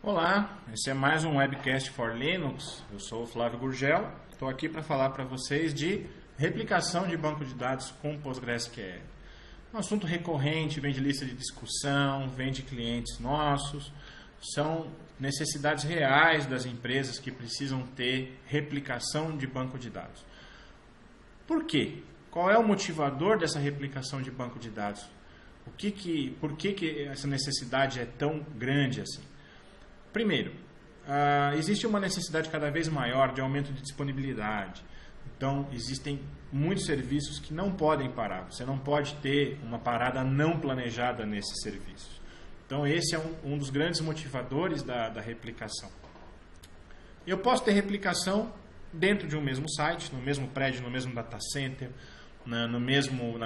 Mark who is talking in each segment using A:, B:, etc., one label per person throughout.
A: Olá, esse é mais um Webcast for Linux. Eu sou o Flávio Gurgel, estou aqui para falar para vocês de replicação de banco de dados com PostgreSQL. Um assunto recorrente, vem de lista de discussão, vem de clientes nossos, são necessidades reais das empresas que precisam ter replicação de banco de dados. Por quê? Qual é o motivador dessa replicação de banco de dados? Por que essa necessidade é tão grande assim? Primeiro, existe uma necessidade cada vez maior de aumento de disponibilidade. Então, existem muitos serviços que não podem parar. Você não pode ter uma parada não planejada nesses serviços. Então, esse é um dos grandes motivadores da replicação. Eu posso ter replicação dentro de um mesmo site, no mesmo prédio, no mesmo data center, na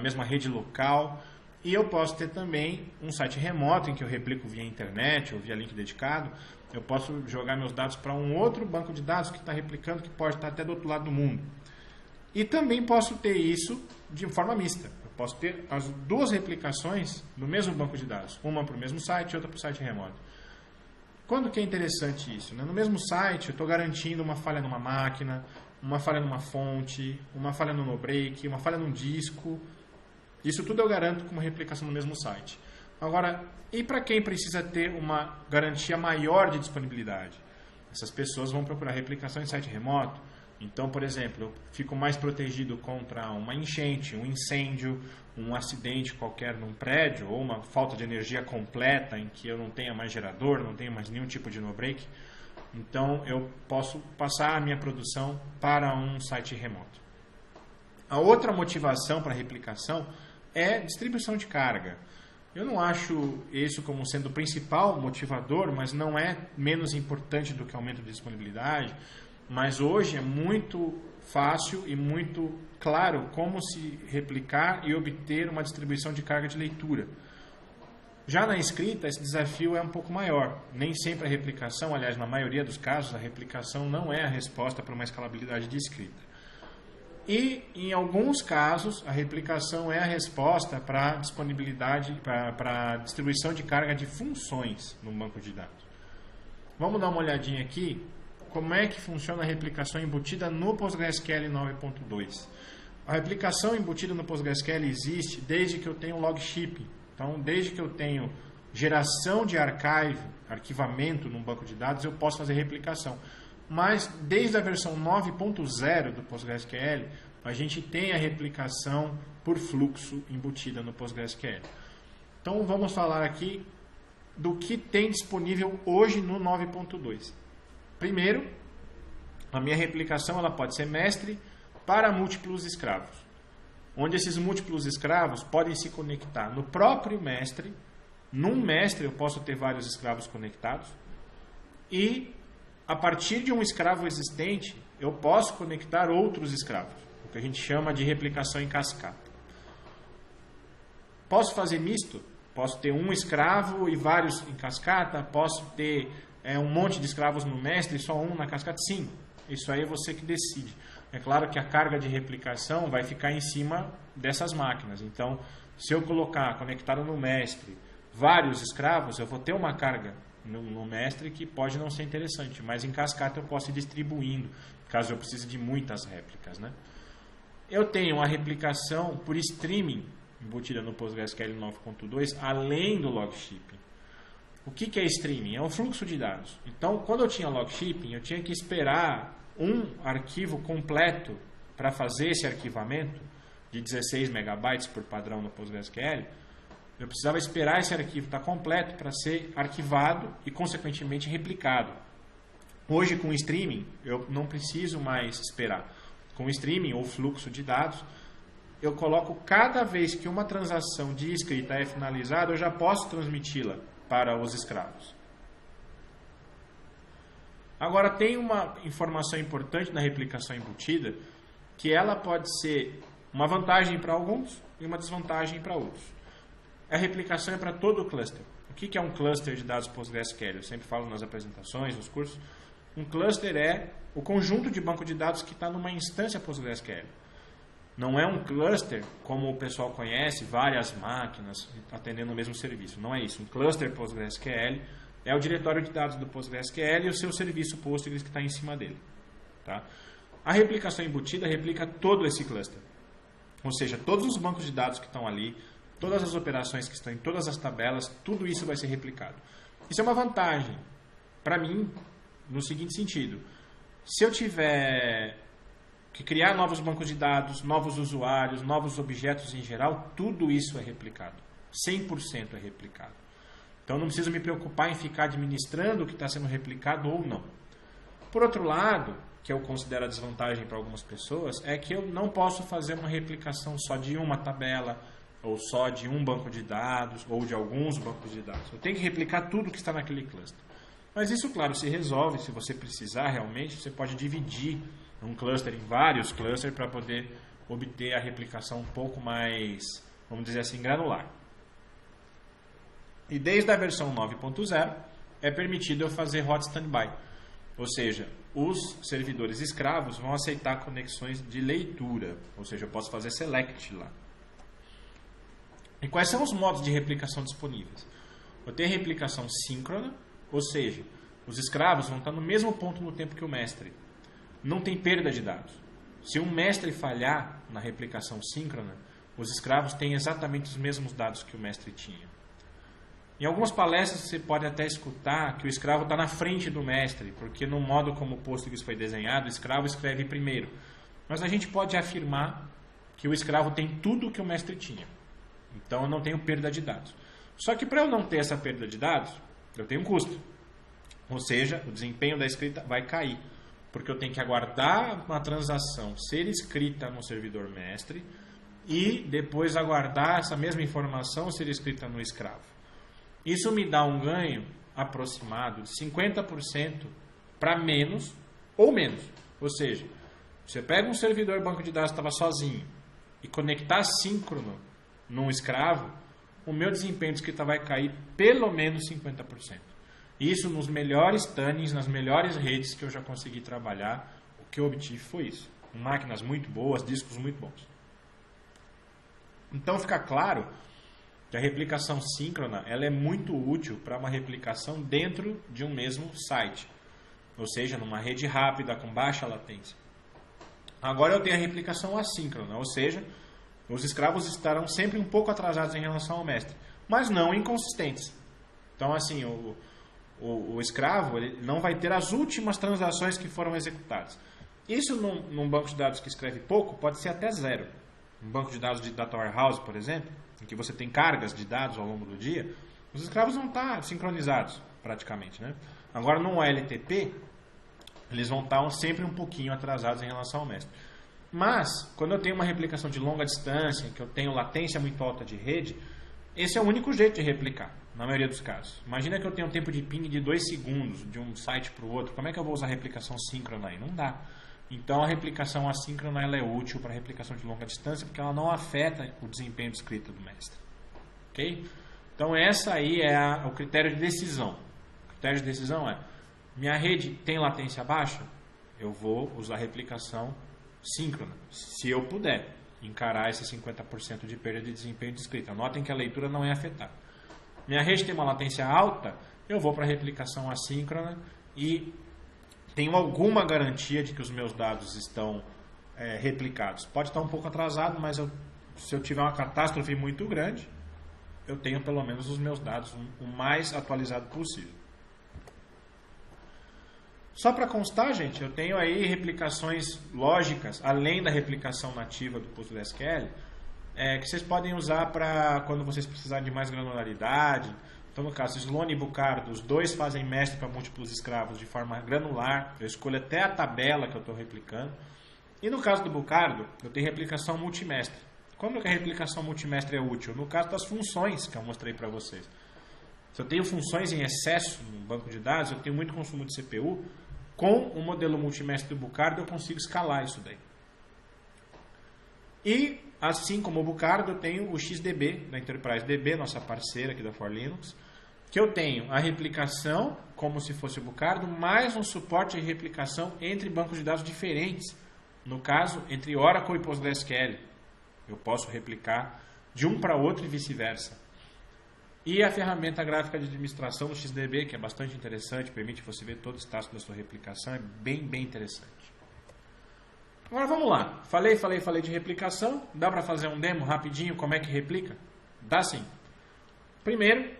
A: mesma rede local. E eu posso ter também um site remoto em que eu replico via internet ou via link dedicado. Eu posso jogar meus dados para um outro banco de dados que está replicando, que pode estar até do outro lado do mundo. E também posso ter isso de forma mista. Eu posso ter as duas replicações no mesmo banco de dados. Uma para o mesmo site e outra para o site remoto. Quando que é interessante isso? No mesmo site eu estou garantindo uma falha numa máquina, uma falha numa fonte, uma falha no NoBreak, uma falha num disco. Isso tudo eu garanto com uma replicação no mesmo site. Agora, e para quem precisa ter uma garantia maior de disponibilidade? Essas pessoas vão procurar replicação em site remoto. Então, por exemplo, eu fico mais protegido contra uma enchente, um incêndio, um acidente qualquer num prédio, ou uma falta de energia completa em que eu não tenha mais gerador, não tenha mais nenhum tipo de no-break. Então, eu posso passar a minha produção para um site remoto. A outra motivação para a replicação é distribuição de carga. Eu não acho isso como sendo o principal motivador, mas não é menos importante do que o aumento de disponibilidade. Mas hoje é muito fácil e muito claro como se replicar e obter uma distribuição de carga de leitura. Já na escrita, esse desafio é um pouco maior. Nem sempre a replicação, aliás, na maioria dos casos, a replicação não é a resposta para uma escalabilidade de escrita. E, em alguns casos, a replicação é a resposta para disponibilidade, para distribuição de carga de funções no banco de dados. Vamos dar uma olhadinha aqui como é que funciona a replicação embutida no PostgreSQL 9.2. A replicação embutida no PostgreSQL existe desde que eu tenho logship. Então, desde que eu tenho geração de arquivamento num banco de dados, eu posso fazer replicação. Mas, desde a versão 9.0 do PostgreSQL, a gente tem a replicação por fluxo embutida no PostgreSQL. Então, vamos falar aqui do que tem disponível hoje no 9.2. Primeiro, a minha replicação ela pode ser mestre para múltiplos escravos, onde esses múltiplos escravos podem se conectar no próprio mestre. Num mestre eu posso ter vários escravos conectados e a partir de um escravo existente, eu posso conectar outros escravos, o que a gente chama de replicação em cascata. Posso fazer misto? Posso ter um escravo e vários em cascata? Posso ter um monte de escravos no mestre e só um na cascata? Sim, isso aí é você que decide. É claro que a carga de replicação vai ficar em cima dessas máquinas. Então, se eu colocar conectado no mestre vários escravos, eu vou ter uma carga no mestre que pode não ser interessante, mas em cascata eu posso ir distribuindo, caso eu precise de muitas réplicas, né? Eu tenho uma replicação por streaming embutida no PostgreSQL 9.2, além do logshipping. O que é streaming? É um fluxo de dados. Então, quando eu tinha logshipping, eu tinha que esperar um arquivo completo para fazer esse arquivamento de 16 megabytes por padrão no PostgreSQL. Eu precisava esperar esse arquivo estar completo para ser arquivado e, consequentemente, replicado. Hoje, com o streaming, eu não preciso mais esperar. Com o streaming, ou fluxo de dados, eu coloco cada vez que uma transação de escrita é finalizada, eu já posso transmiti-la para os escravos. Agora, tem uma informação importante na replicação embutida, que ela pode ser uma vantagem para alguns e uma desvantagem para outros. A replicação é para todo o cluster. O que é um cluster de dados PostgreSQL? Eu sempre falo nas apresentações, nos cursos. Um cluster é o conjunto de banco de dados que está numa instância PostgreSQL. Não é um cluster, como o pessoal conhece, várias máquinas atendendo o mesmo serviço. Não é isso. Um cluster PostgreSQL é o diretório de dados do PostgreSQL e o seu serviço Postgres que está em cima dele. Tá? A replicação embutida replica todo esse cluster. Ou seja, todos os bancos de dados que estão ali, todas as operações que estão em todas as tabelas, tudo isso vai ser replicado. Isso é uma vantagem para mim no seguinte sentido. Se eu tiver que criar novos bancos de dados, novos usuários, novos objetos em geral, tudo isso é replicado. 100% é replicado. Então não preciso me preocupar em ficar administrando o que está sendo replicado ou não. Por outro lado, que eu considero a desvantagem para algumas pessoas, é que eu não posso fazer uma replicação só de uma tabela, ou só de um banco de dados, ou de alguns bancos de dados. Eu tenho que replicar tudo que está naquele cluster. Mas isso, claro, se resolve, se você precisar realmente, você pode dividir um cluster em vários clusters para poder obter a replicação um pouco mais, vamos dizer assim, granular. E desde a versão 9.0 é permitido eu fazer hot standby. Ou seja, os servidores escravos vão aceitar conexões de leitura. Ou seja, eu posso fazer select lá. E quais são os modos de replicação disponíveis? Eu tenho a replicação síncrona, ou seja, os escravos vão estar no mesmo ponto no tempo que o mestre. Não tem perda de dados. Se um mestre falhar na replicação síncrona, os escravos têm exatamente os mesmos dados que o mestre tinha. Em algumas palestras você pode até escutar que o escravo está na frente do mestre, porque no modo como o Postgres foi desenhado, o escravo escreve primeiro. Mas a gente pode afirmar que o escravo tem tudo o que o mestre tinha. Então eu não tenho perda de dados. Só que para eu não ter essa perda de dados, eu tenho um custo. Ou seja, o desempenho da escrita vai cair. Porque eu tenho que aguardar uma transação ser escrita no servidor mestre e depois aguardar essa mesma informação ser escrita no escravo. Isso me dá um ganho aproximado de 50% para menos ou menos. Ou seja, você pega um servidor banco de dados que estava sozinho e conectar síncrono num escravo, o meu desempenho de escrita vai cair pelo menos 50%. Isso nos melhores tunnings, nas melhores redes que eu já consegui trabalhar, o que eu obtive foi isso. Máquinas muito boas, discos muito bons. Então fica claro que a replicação síncrona ela é muito útil para uma replicação dentro de um mesmo site. Ou seja, numa rede rápida, com baixa latência. Agora eu tenho a replicação assíncrona, ou seja, os escravos estarão sempre um pouco atrasados em relação ao mestre, mas não inconsistentes. Então assim, o escravo ele não vai ter as últimas transações que foram executadas. Isso num banco de dados que escreve pouco pode ser até zero. Um banco de dados de data warehouse, por exemplo, em que você tem cargas de dados ao longo do dia, os escravos vão estar sincronizados praticamente, né? Agora no OLTP eles vão estar sempre um pouquinho atrasados em relação ao mestre. Mas quando eu tenho uma replicação de longa distância, que eu tenho latência muito alta de rede, esse é o único jeito de replicar, na maioria dos casos. Imagina que eu tenho um tempo de ping de 2 segundos de um site para o outro. Como é que eu vou usar a replicação síncrona aí? Não dá. Então a replicação assíncrona ela é útil para replicação de longa distância porque ela não afeta o desempenho de escrita do mestre. Ok? Então essa aí é o critério de decisão. O critério de decisão é, minha rede tem latência baixa? Eu vou usar a replicação síncrona, se eu puder encarar esse 50% de perda de desempenho de escrita. Notem que a leitura não é afetada. Minha rede tem uma latência alta, eu vou para a replicação assíncrona e tenho alguma garantia de que os meus dados estão replicados. Pode estar um pouco atrasado, mas se eu tiver uma catástrofe muito grande, eu tenho pelo menos os meus dados o mais atualizado possível. Só para constar, gente, eu tenho aí replicações lógicas, além da replicação nativa do PostgreSQL, que vocês podem usar para quando vocês precisarem de mais granularidade. Então, no caso, Sloan e Bucardo, os dois fazem mestre para múltiplos escravos de forma granular. Eu escolho até a tabela que eu estou replicando. E no caso do Bucardo, eu tenho replicação multimestre. Como que a replicação multimestre é útil? No caso das funções que eu mostrei para vocês. Se eu tenho funções em excesso no banco de dados, eu tenho muito consumo de CPU. Com o modelo multimestre do Bucardo, eu consigo escalar isso daí. E, assim como o Bucardo, eu tenho o XDB, da Enterprise DB, nossa parceira aqui da For Linux, que eu tenho a replicação, como se fosse o Bucardo, mais um suporte de replicação entre bancos de dados diferentes. No caso, entre Oracle e PostgreSQL. Eu posso replicar de um para outro e vice-versa. E a ferramenta gráfica de administração do XDB, que é bastante interessante, permite você ver todo o status da sua replicação, é bem interessante. Agora vamos lá. Falei de replicação. Dá para fazer um demo rapidinho, como é que replica? Dá sim. Primeiro,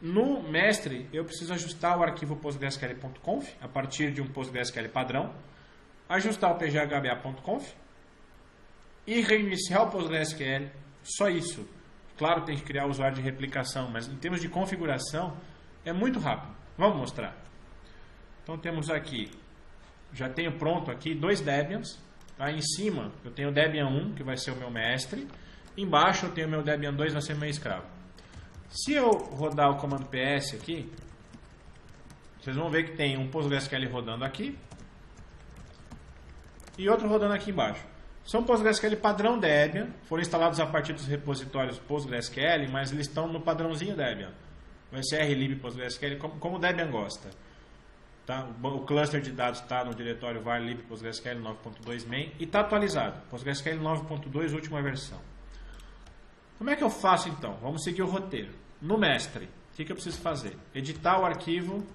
A: no mestre, eu preciso ajustar o arquivo postgresql.conf a partir de um PostgreSQL padrão, ajustar o pghba.conf e reiniciar o PostgreSQL. Só isso. Claro, tem que criar o usuário de replicação, mas em termos de configuração é muito rápido. Vamos mostrar. Então temos aqui, já tenho pronto aqui 2 Debians. Tá? Em cima eu tenho o Debian 1, que vai ser o meu mestre. Embaixo eu tenho o meu Debian 2, vai ser o meu escravo. Se eu rodar o comando PS aqui, vocês vão ver que tem um PostgreSQL rodando aqui e outro rodando aqui embaixo. São PostgreSQL padrão Debian, foram instalados a partir dos repositórios PostgreSQL, mas eles estão no padrãozinho Debian. Vai ser rlib PostgreSQL, como o Debian gosta. Tá? O cluster de dados está no diretório var lib PostgreSQL 9.2 main e está atualizado. PostgreSQL 9.2, última versão. Como é que eu faço então? Vamos seguir o roteiro. No mestre, o que eu preciso fazer? Editar o arquivo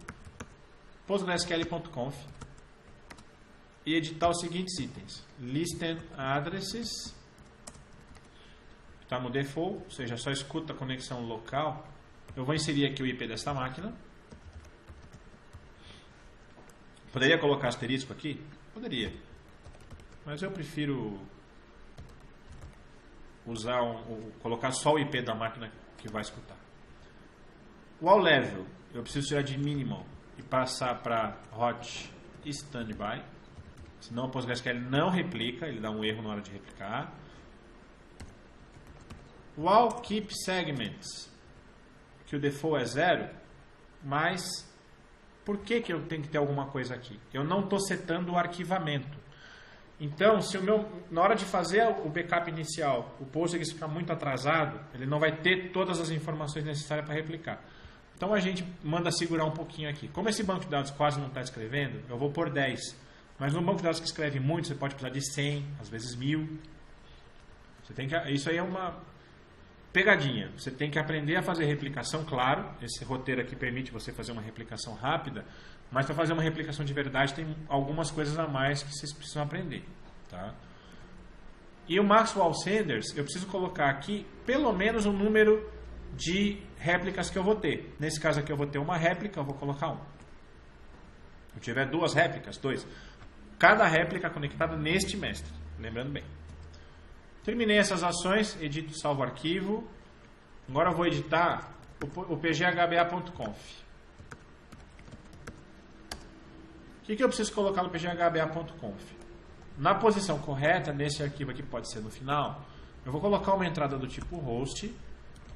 A: postgresql.conf e editar os seguintes itens. Listen addresses, está no default, ou seja, só escuta a conexão local. Eu vou inserir aqui o IP desta máquina. Poderia colocar asterisco aqui? Poderia. Mas eu prefiro usar colocar só o IP da máquina que vai escutar. O all level, eu preciso tirar de minimal e passar para hot e standby. Senão o PostgreSQL não replica, ele dá um erro na hora de replicar. O all keep segments, que o default é 0, mas por que eu tenho que ter alguma coisa aqui? Eu não estou setando o arquivamento. Então, se na hora de fazer o backup inicial, o Postgres ficar muito atrasado, ele não vai ter todas as informações necessárias para replicar. Então a gente manda segurar um pouquinho aqui. Como esse banco de dados quase não está escrevendo, eu vou pôr 10. Mas no banco de dados que escreve muito, você pode precisar de 100, às vezes 1000. Isso aí é uma pegadinha. Você tem que aprender a fazer replicação, claro. Esse roteiro aqui permite você fazer uma replicação rápida, mas para fazer uma replicação de verdade tem algumas coisas a mais que vocês precisam aprender. Tá? E o Maxwell Sanders, eu preciso colocar aqui pelo menos o número de réplicas que eu vou ter. Nesse caso aqui eu vou ter uma réplica, eu vou colocar 1. Se eu tiver 2 réplicas, 2. Cada réplica conectada neste mestre. Lembrando bem. Terminei essas ações, edito e salvo o arquivo. Agora eu vou editar o pghba.conf. O que eu preciso colocar no pghba.conf? Na posição correta, nesse arquivo aqui pode ser no final, eu vou colocar uma entrada do tipo host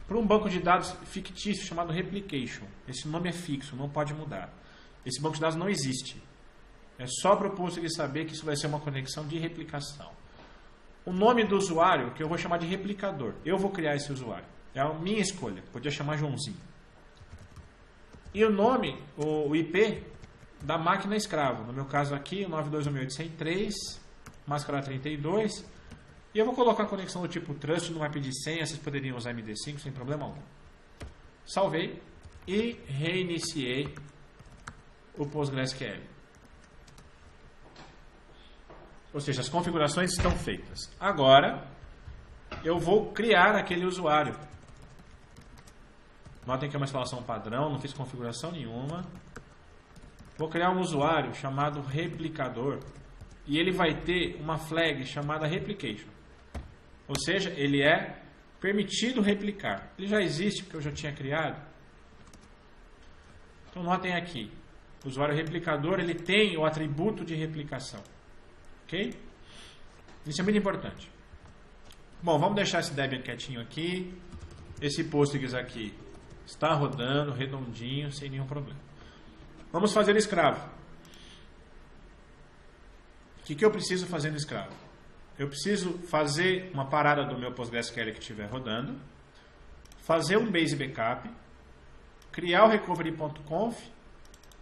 A: para um banco de dados fictício chamado replication. Esse nome é fixo, não pode mudar. Esse banco de dados não existe. É só para o Postgres saber que isso vai ser uma conexão de replicação. O nome do usuário, que eu vou chamar de replicador. Eu vou criar esse usuário. É a minha escolha. Podia chamar Joãozinho. E o nome, o IP da máquina escravo. No meu caso aqui, 92.168.103, máscara 32. E eu vou colocar a conexão do tipo trust, não vai pedir senha, vocês poderiam usar MD5 sem problema algum. Salvei e reiniciei o PostgreSQL. Ou seja, as configurações estão feitas. Agora, eu vou criar aquele usuário. Notem que é uma instalação padrão, não fiz configuração nenhuma. Vou criar um usuário chamado replicador. E ele vai ter uma flag chamada replication. Ou seja, ele é permitido replicar. Ele já existe porque eu já tinha criado. Então notem aqui. O usuário replicador ele tem o atributo de replicação. Ok? Isso é muito importante. Bom, vamos deixar esse Debian quietinho aqui. Esse Postgres aqui está rodando, redondinho, sem nenhum problema. Vamos fazer escravo. O que eu preciso fazer no escravo? Eu preciso fazer uma parada do meu PostgreSQL que estiver rodando, fazer um base backup, criar o recovery.conf,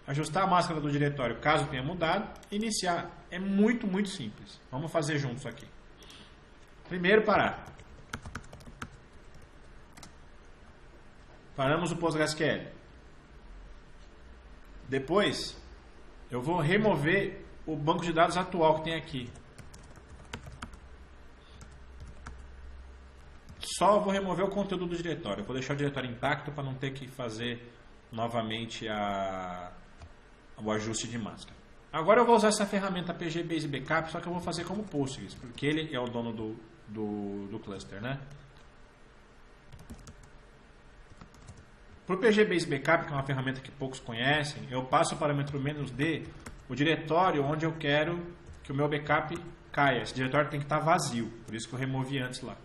A: ajustar a máscara do diretório caso tenha mudado, iniciar. É muito, muito simples. Vamos fazer juntos aqui. Primeiro parar. Paramos o PostgreSQL. Depois, eu vou remover o banco de dados atual que tem aqui. Só vou remover o conteúdo do diretório. Eu vou deixar o diretório intacto para não ter que fazer novamente o ajuste de máscara. Agora eu vou usar essa ferramenta PG Base Backup, só que eu vou fazer como Postgres, porque ele é o dono do cluster, né? Para o PG Base Backup, que é uma ferramenta que poucos conhecem, eu passo o parâmetro "-d", o diretório onde eu quero que o meu backup caia. Esse diretório tem que estar vazio, por isso que eu removi antes lá.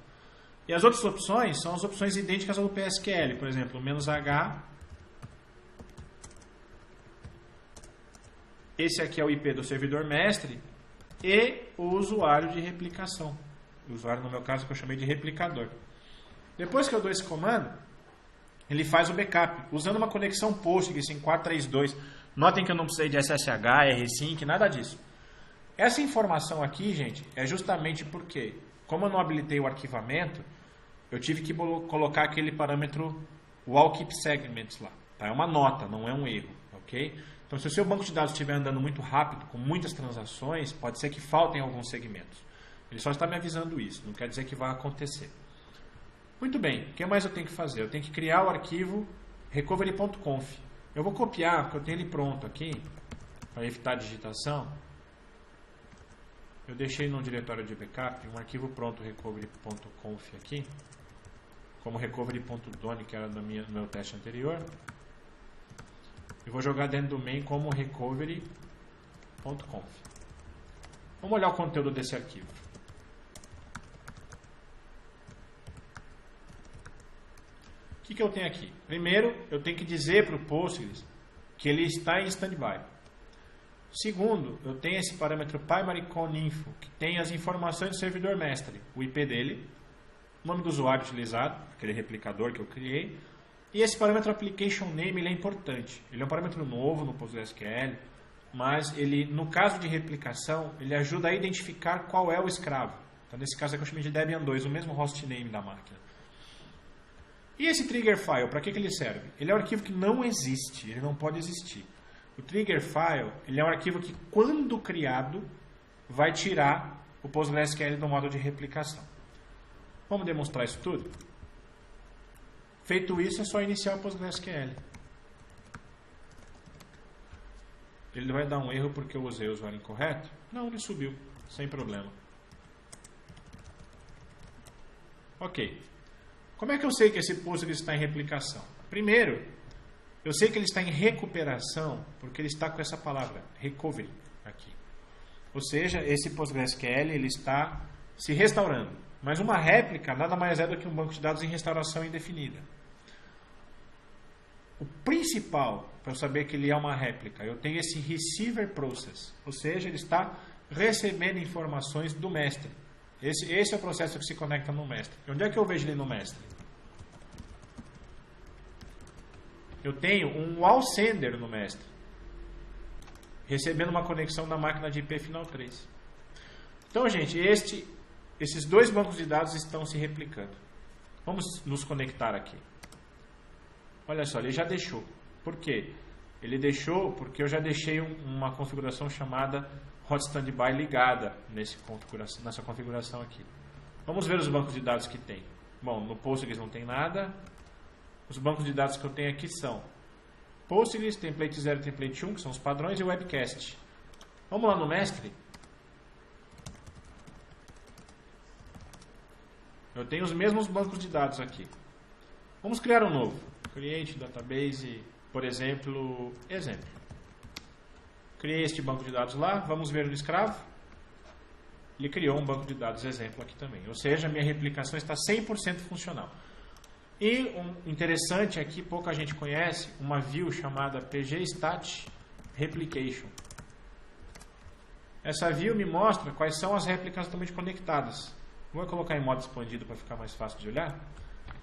A: E as outras opções são as opções idênticas ao do PSQL, por exemplo, "-h". Esse aqui é o IP do servidor mestre e o usuário de replicação. O usuário, no meu caso, que eu chamei de replicador. Depois que eu dou esse comando, ele faz o backup, usando uma conexão Postgres em 432. Notem que eu não precisei de SSH, rsync, nada disso. Essa informação aqui, gente, é justamente porque, como eu não habilitei o arquivamento, eu tive que colocar aquele parâmetro wall_keep_segments lá. Tá? É uma nota, não é um erro, ok? Então, se o seu banco de dados estiver andando muito rápido, com muitas transações, pode ser que faltem alguns segmentos. Ele só está me avisando isso, não quer dizer que vai acontecer. Muito bem, o que mais eu tenho que fazer? Eu tenho que criar o arquivo recovery.conf. Eu vou copiar, porque eu tenho ele pronto aqui, para evitar a digitação. Eu deixei no diretório de backup um arquivo pronto, recovery.conf aqui, como recovery.done, que era do meu teste anterior. E vou jogar dentro do main como recovery.conf. Vamos olhar o conteúdo desse arquivo. O que eu tenho aqui? Primeiro, eu tenho que dizer para o Postgres que ele está em standby. Segundo, eu tenho esse parâmetro primary_con_info, que tem as informações do servidor mestre, o IP dele, o nome do usuário utilizado, aquele replicador que eu criei, e esse parâmetro application name ele é importante. Ele é um parâmetro novo no PostgreSQL, mas ele, no caso de replicação, ele ajuda a identificar qual é o escravo. Então, nesse caso aqui eu chamei de Debian2, o mesmo hostname da máquina. E esse trigger file, para que ele serve? Ele é um arquivo que não existe, ele não pode existir. O trigger file, ele é um arquivo que, quando criado, vai tirar o PostgreSQL do modo de replicação. Vamos demonstrar isso tudo? Feito isso, é só iniciar o PostgreSQL. Ele vai dar um erro porque eu usei o usuário incorreto? Não, ele subiu, sem problema. Ok. Como é que eu sei que esse Postgres está em replicação? Primeiro, eu sei que ele está em recuperação porque ele está com essa palavra, recovery, aqui. Ou seja, esse PostgreSQL ele está se restaurando. Mas uma réplica nada mais é do que um banco de dados em restauração indefinida. O principal, para eu saber que ele é uma réplica, eu tenho esse receiver process. Ou seja, ele está recebendo informações do mestre. Esse é o processo que se conecta no mestre. E onde é que eu vejo ele no mestre? Eu tenho um wall sender no mestre, recebendo uma conexão da máquina de IP final 3. Então, gente, esses dois bancos de dados estão se replicando. Vamos nos conectar aqui. Olha só, ele já deixou. Por quê? Ele deixou porque eu já deixei uma configuração chamada hot standby ligada nessa configuração aqui. Vamos ver os bancos de dados que tem. Bom, no Postgres não tem nada. Os bancos de dados que eu tenho aqui são Postgres, template 0 e template 1, que são os padrões, e o webcast. Vamos lá no mestre. Eu tenho os mesmos bancos de dados aqui. Vamos criar um novo. Create database, por exemplo, exemplo. Criei este banco de dados lá, vamos ver no escravo. Ele criou um banco de dados exemplo aqui também. Ou seja, a minha replicação está 100% funcional. E um interessante aqui, pouca gente conhece, uma view chamada pgstat replication. Essa view me mostra quais são as réplicas totalmente conectadas. Vou colocar em modo expandido para ficar mais fácil de olhar.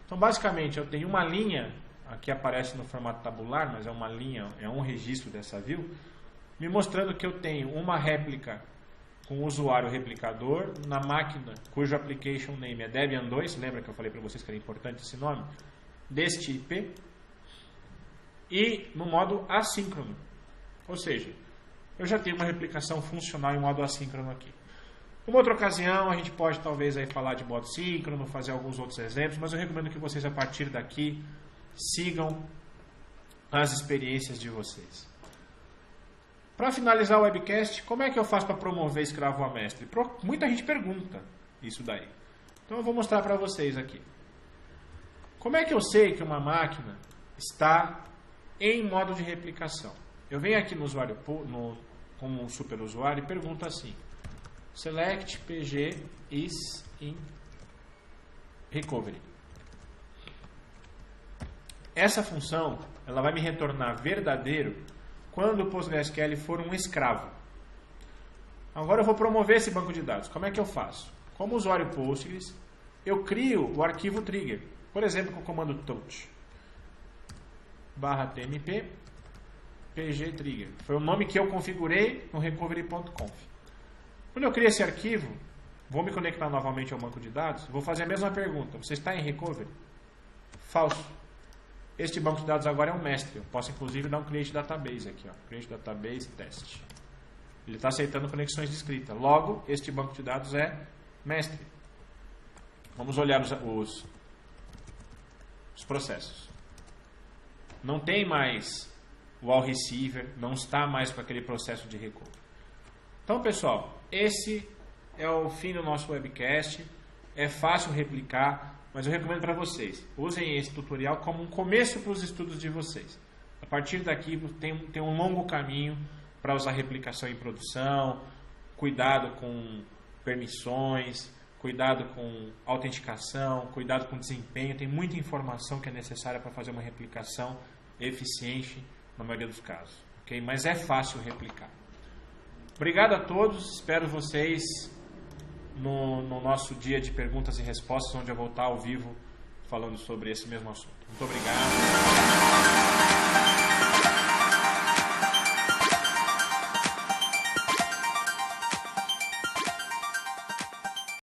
A: Então, basicamente, eu tenho uma linha, aqui aparece no formato tabular, mas é uma linha, é um registro dessa view, me mostrando que eu tenho uma réplica com o usuário replicador na máquina cujo application name é Debian2, lembra que eu falei para vocês que era importante esse nome? Deste IP, e no modo assíncrono. Ou seja, eu já tenho uma replicação funcional em modo assíncrono aqui. Numa outra ocasião, a gente pode talvez aí falar de modo síncrono, fazer alguns outros exemplos, mas eu recomendo que vocês a partir daqui sigam as experiências de vocês. Para finalizar o webcast, como é que eu faço para promover escravo a mestre? Muita gente pergunta isso daí. Então eu vou mostrar para vocês aqui. Como é que eu sei que uma máquina está em modo de replicação? Eu venho aqui no usuário, como um super usuário e pergunto assim: select pg is in recovery. Essa função ela vai me retornar verdadeiro quando o PostgreSQL for um escravo. Agora eu vou promover esse banco de dados. Como é que eu faço? Como usuário Postgres, eu crio o arquivo trigger. Por exemplo, com o comando touch /tmp pgtrigger. Foi o nome que eu configurei no recovery.conf. Quando eu crio esse arquivo, vou me conectar novamente ao banco de dados, vou fazer a mesma pergunta. Você está em recovery? Falso. Este banco de dados agora é um mestre. Eu posso inclusive dar um create database aqui, ó. Create database test. Ele está aceitando conexões de escrita. Logo, este banco de dados é mestre. Vamos olhar os processos. Não tem mais o all receiver, não está mais com aquele processo de recovery. Então, pessoal, esse é o fim do nosso webcast. É fácil replicar, mas eu recomendo para vocês, usem esse tutorial como um começo para os estudos de vocês. A partir daqui tem um longo caminho para usar replicação em produção, cuidado com permissões, cuidado com autenticação, cuidado com desempenho. Tem muita informação que é necessária para fazer uma replicação eficiente na maioria dos casos. Okay? Mas é fácil replicar. Obrigado a todos, espero vocês no nosso dia de perguntas e respostas, onde eu vou estar ao vivo falando sobre esse mesmo assunto. Muito obrigado.